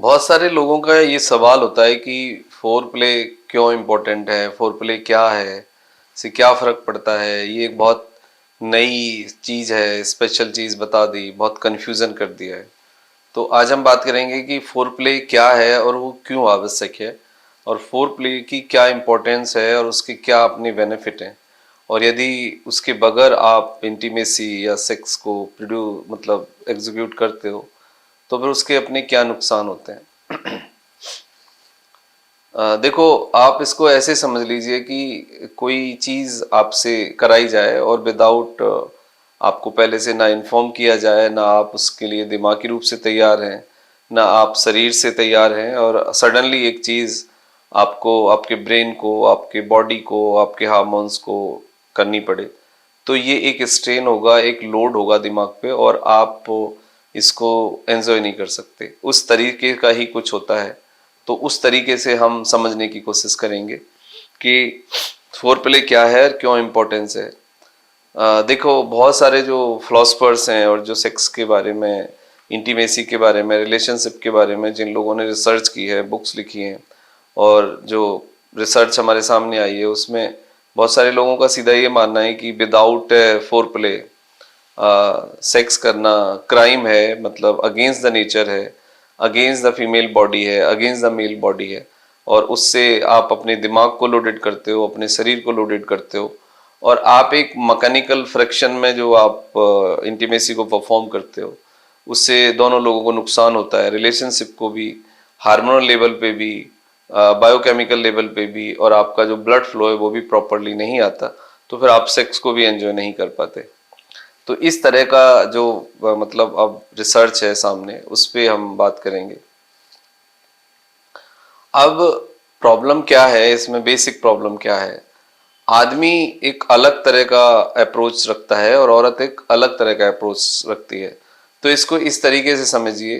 बहुत सारे लोगों का ये सवाल होता है कि फोर प्ले क्यों इम्पोर्टेंट है, फोर प्ले क्या है, इससे क्या फ़र्क पड़ता है। ये एक बहुत नई चीज़ है, स्पेशल चीज़ बता दी, बहुत कन्फ्यूज़न कर दिया है। तो आज हम बात करेंगे कि फोर प्ले क्या है और वो क्यों आवश्यक है, और फोर प्ले की क्या इम्पोर्टेंस है और उसके क्या अपने बेनिफिट हैं, और यदि उसके बगैर आप इंटीमेसी या सेक्स को मतलब एग्जीक्यूट करते हो तो फिर उसके अपने क्या नुकसान होते हैं। देखो, आप इसको ऐसे समझ लीजिए कि कोई चीज़ आपसे कराई जाए और विदाउट आपको पहले से ना इन्फॉर्म किया जाए, ना आप उसके लिए दिमागी रूप से तैयार हैं, ना आप शरीर से तैयार हैं, और सडनली एक चीज़ आपको, आपके ब्रेन को, आपके बॉडी को, आपके हार्मोन्स को करनी पड़े, तो ये एक स्ट्रेन होगा, एक लोड होगा दिमाग पे, और आप इसको एंजॉय नहीं कर सकते। उस तरीके का ही कुछ होता है। तो उस तरीके से हम समझने की कोशिश करेंगे कि फोर प्ले क्या है, क्यों इम्पोर्टेंस है। देखो, बहुत सारे जो फिलोसफर्स हैं और जो सेक्स के बारे में, इंटीमेसी के बारे में, रिलेशनशिप के बारे में जिन लोगों ने रिसर्च की है, बुक्स लिखी हैं, और जो रिसर्च हमारे सामने आई है उसमें बहुत सारे लोगों का सीधा ये मानना है कि विदाउट फोर प्ले सेक्स करना क्राइम है, मतलब अगेंस्ट द नेचर है, अगेंस्ट द फीमेल बॉडी है, अगेंस्ट द मेल बॉडी है, और उससे आप अपने दिमाग को लोडेड करते हो, अपने शरीर को लोडेड करते हो, और आप एक मैकेनिकल फ्रिक्शन में जो आप इंटीमेसी को परफॉर्म करते हो, उससे दोनों लोगों को नुकसान होता है, रिलेशनशिप को भी, हार्मोनल लेवल पे भी, बायोकेमिकल लेवल पे भी, और आपका जो ब्लड फ्लो है वो भी प्रॉपरली नहीं आता, तो फिर आप सेक्स को भी एंजॉय नहीं कर पाते। तो इस तरह का जो मतलब अब रिसर्च है सामने, उस पे हम बात करेंगे। अब प्रॉब्लम क्या है इसमें, बेसिक प्रॉब्लम क्या है। आदमी एक अलग तरह का अप्रोच रखता है और औरत एक अलग तरह का अप्रोच रखती है। तो इसको इस तरीके से समझिए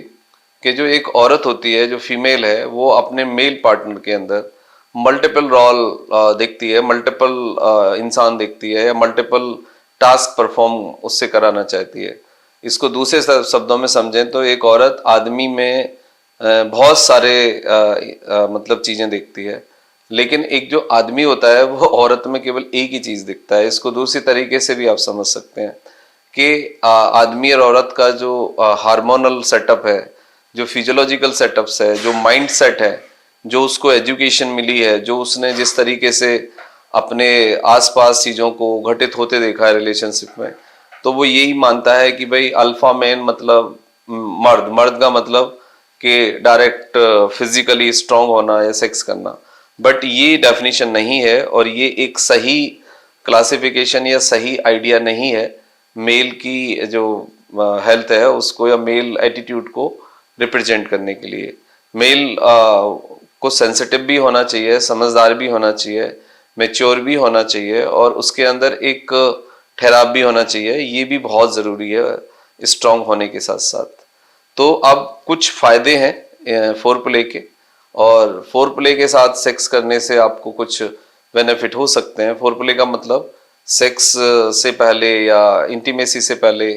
कि जो एक औरत होती है, जो फीमेल है, वो अपने मेल पार्टनर के अंदर मल्टीपल रोल देखती है, मल्टीपल इंसान देखती है, या मल्टीपल टास्क परफॉर्म उससे कराना चाहती है। इसको दूसरे शब्दों में समझें तो एक औरत आदमी में बहुत सारे मतलब चीजें देखती है, लेकिन एक जो आदमी होता है वो औरत में केवल एक ही चीज दिखता है। इसको दूसरी तरीके से भी आप समझ सकते हैं कि आदमी और औरत का जो हार्मोनल सेटअप है, जो फिजियोलॉजिकल सेटअप्स है, जो माइंड सेट है, जो उसको एजुकेशन मिली है, जो उसने जिस तरीके से अपने आसपास चीजों को घटित होते देखा है रिलेशनशिप में, तो वो यही मानता है कि भाई अल्फा मैन मतलब मर्द, मर्द का मतलब कि डायरेक्ट फिजिकली स्ट्रांग होना या सेक्स करना। बट ये डेफिनेशन नहीं है, और ये एक सही क्लासिफिकेशन या सही आइडिया नहीं है मेल की जो हेल्थ है उसको, या मेल एटीट्यूड को रिप्रेजेंट करने के लिए। मेल को सेंसिटिव भी होना चाहिए, समझदार भी होना चाहिए, मेच्योर भी होना चाहिए, और उसके अंदर एक ठहराव भी होना चाहिए। ये भी बहुत ज़रूरी है स्ट्रांग होने के साथ साथ। तो अब कुछ फायदे हैं फोर प्ले के, और फोर प्ले के साथ सेक्स करने से आपको कुछ बेनिफिट हो सकते हैं। फोर प्ले का मतलब सेक्स से पहले या इंटीमेसी से पहले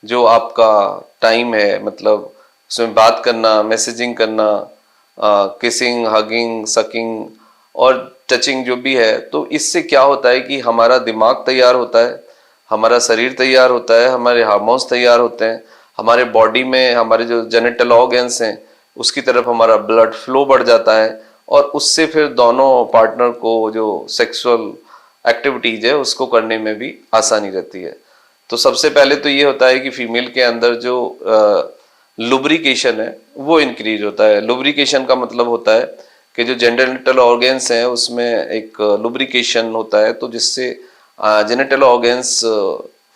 जो आपका टाइम है, मतलब उसमें बात करना, मैसेजिंग करना, किसिंग, हगिंग, सकिंग और टचिंग जो भी है, तो इससे क्या होता है कि हमारा दिमाग तैयार होता है, हमारा शरीर तैयार होता है, हमारे हार्मोन्स तैयार होते हैं, हमारे बॉडी में हमारे जो जेनिटल ऑर्गन्स हैं उसकी तरफ हमारा ब्लड फ्लो बढ़ जाता है, और उससे फिर दोनों पार्टनर को जो सेक्सुअल एक्टिविटीज है उसको करने में भी आसानी रहती है। तो सबसे पहले तो ये होता है कि फीमेल के अंदर जो लुब्रिकेशन है वो इंक्रीज होता है। लुब्रिकेशन का मतलब होता है कि जो जेनिटल ऑर्गन्स हैं उसमें एक लुब्रिकेशन होता है, तो जिससे जेनिटल ऑर्गन्स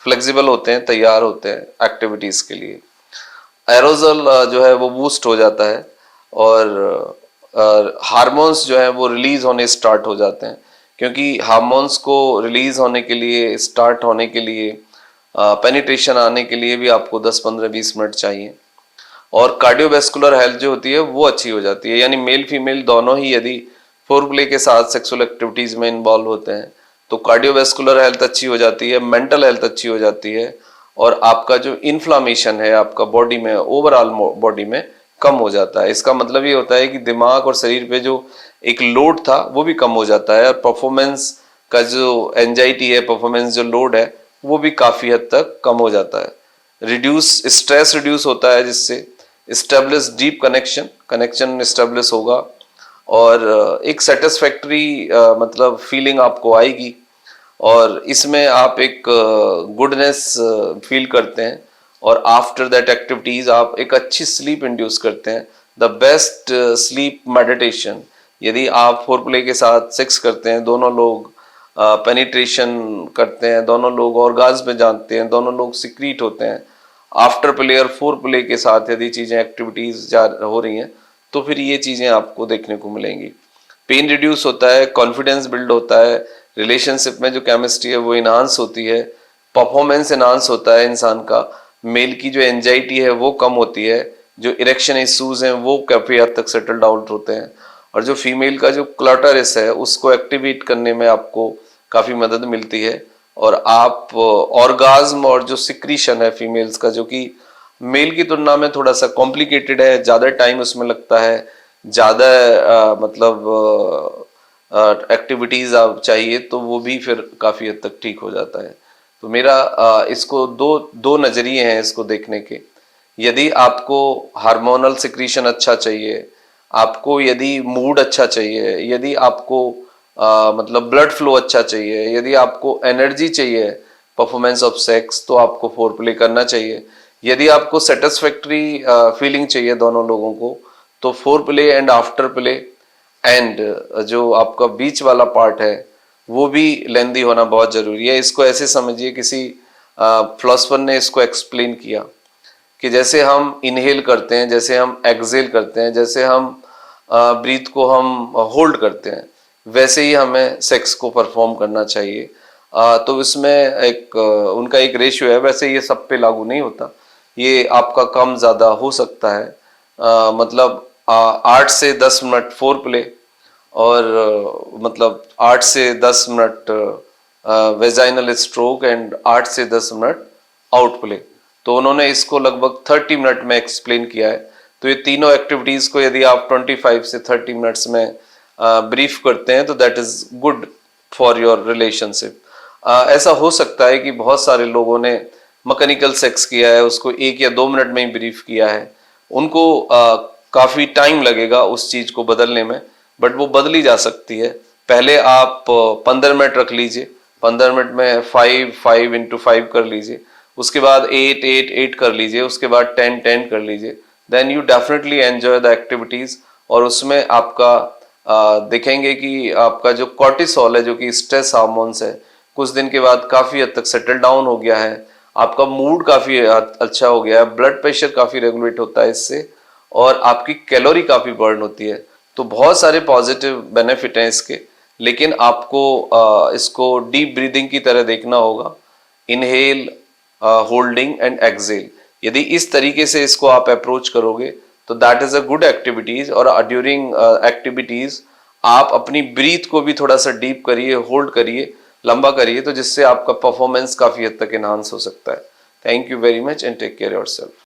फ्लेक्सिबल होते हैं, तैयार होते हैं एक्टिविटीज के लिए। एरोजल जो है वो बूस्ट हो जाता है, और हार्मोन्स जो है वो रिलीज होने स्टार्ट हो जाते हैं, क्योंकि हार्मोन्स को रिलीज होने के लिए, स्टार्ट होने के लिए, पेनिट्रेशन आने के लिए भी आपको 10-15-20 मिनट चाहिए। और कार्डियोवैस्कुलर हेल्थ जो होती है वो अच्छी हो जाती है, यानी मेल फीमेल दोनों ही यदि फोरप्ले के साथ सेक्सुअल एक्टिविटीज में इन्वॉल्व होते हैं तो कार्डियोवैस्कुलर हेल्थ अच्छी हो जाती है, मेंटल हेल्थ अच्छी हो जाती है, और आपका जो इन्फ्लामेशन है आपका बॉडी में, ओवरऑल बॉडी में कम हो जाता है। इसका मतलब ये होता है कि दिमाग और शरीर पे जो एक लोड था वो भी कम हो जाता है, और परफॉर्मेंस का जो एंजाइटी है, परफॉर्मेंस जो लोड है, वो भी काफी हद तक कम हो जाता है। रिड्यूस स्ट्रेस रिड्यूस होता है, जिससे स्टेब्लिश डीप कनेक्शन स्टेब्लिश होगा, और एक सेटिस्फैक्ट्री मतलब फीलिंग आपको आएगी, और इसमें आप एक गुडनेस फील करते हैं, और आफ्टर दैट एक्टिविटीज आप एक अच्छी स्लीप इंड्यूस करते हैं। द बेस्ट स्लीप मेडिटेशन, यदि आप फोर प्ले के साथ सेक्स करते हैं, दोनों लोग पेनिट्रेशन करते हैं, दोनों लोग ऑर्गाज्म में जानते हैं, दोनों लोग सिक्रीट होते हैं, आफ्टर प्ले और फोर प्ले के साथ यदि चीजें एक्टिविटीज हो रही हैं, तो फिर ये चीजें आपको देखने को मिलेंगी। पेन रिड्यूस होता है, कॉन्फिडेंस बिल्ड होता है, रिलेशनशिप में जो केमिस्ट्री है वो इनहांस होती है, परफॉर्मेंस इनहांस होता है इंसान का, मेल की जो एंजाइटी है वो कम होती है, जो इरेक्शन इश्यूज हैं वो काफी हद तक सेटल्ड आउट होते हैं, और जो फीमेल का जो क्लटरिस है उसको एक्टिवेट करने में आपको काफी मदद मिलती है, और आप ऑर्गाज्म और जो सिक्रीशन है फीमेल्स का, जो कि मेल की तुलना में थोड़ा सा कॉम्प्लिकेटेड है, ज्यादा टाइम उसमें लगता है, ज्यादा मतलब एक्टिविटीज आप चाहिए, तो वो भी फिर काफी हद तक ठीक हो जाता है। तो मेरा इसको दो दो नजरिए हैं इसको देखने के। यदि आपको हार्मोनल सिक्रीशन अच्छा चाहिए, आपको यदि मूड अच्छा चाहिए, यदि आपको मतलब ब्लड फ्लो अच्छा चाहिए, यदि आपको एनर्जी चाहिए परफॉर्मेंस ऑफ सेक्स, तो आपको फोर प्ले करना चाहिए। यदि आपको सेटिस्फैक्ट्री फीलिंग चाहिए दोनों लोगों को, तो four play and after play and जो आपका बीच वाला पार्ट है वो भी लेंदी होना बहुत जरूरी है। इसको ऐसे समझिए, किसी फिलोसफर ने इसको एक्सप्लेन किया कि जैसे हम इनहेल करते हैं, जैसे हम एक्सेल करते हैं, जैसे हम ब्रीथ को हम होल्ड करते हैं, वैसे ही हमें सेक्स को परफॉर्म करना चाहिए। तो इसमें एक उनका एक रेशियो है, वैसे ये सब पे लागू नहीं होता, ये आपका कम ज़्यादा हो सकता है। मतलब 8 से 10 मिनट फोर प्ले, और मतलब 8 से 10 मिनट वेजाइनल स्ट्रोक एंड 8 से 10 मिनट आउट प्ले। तो उन्होंने इसको लगभग 30 मिनट में एक्सप्लेन किया है। तो ये तीनों एक्टिविटीज को यदि आप 25 से 30 मिनट्स में ब्रीफ करते हैं, तो that is good for your relationship. ऐसा हो सकता है कि बहुत सारे लोगों ने मैकेनिकल सेक्स किया है, उसको 1 या 2 मिनट में ही ब्रीफ किया है, उनको काफी टाइम लगेगा उस चीज को बदलने में, बट वो बदली जा सकती है। पहले आप 15 मिनट रख लीजिए, 15 मिनट में 5 कर लीजिए, उसके बाद 8 कर लीजिए, उसके बाद 10 कर लीजिए, then you definitely enjoy the activities. और उसमें आपका देखेंगे कि आपका जो कॉर्टिसोल है, जो कि स्ट्रेस हार्मोन्स है, कुछ दिन के बाद काफी हद तक सेटल डाउन हो गया है, आपका मूड काफी अच्छा हो गया है, ब्लड प्रेशर काफी रेगुलेट होता है इससे, और आपकी कैलोरी काफी बर्न होती है। तो बहुत सारे पॉजिटिव बेनिफिट हैं इसके, लेकिन आपको इसको डीप ब्रीदिंग की तरह देखना होगा, इनहेल, होल्डिंग एंड एक्सेल। यदि इस तरीके से इसको आप अप्रोच करोगे, तो that is a good activities. और ड्यूरिंग एक्टिविटीज आप अपनी ब्रीथ को भी थोड़ा सा डीप करिए, होल्ड करिए, लंबा करिए, तो जिससे आपका परफॉर्मेंस काफी हद तक एनहांस हो सकता है। Thank you very much and take care yourself.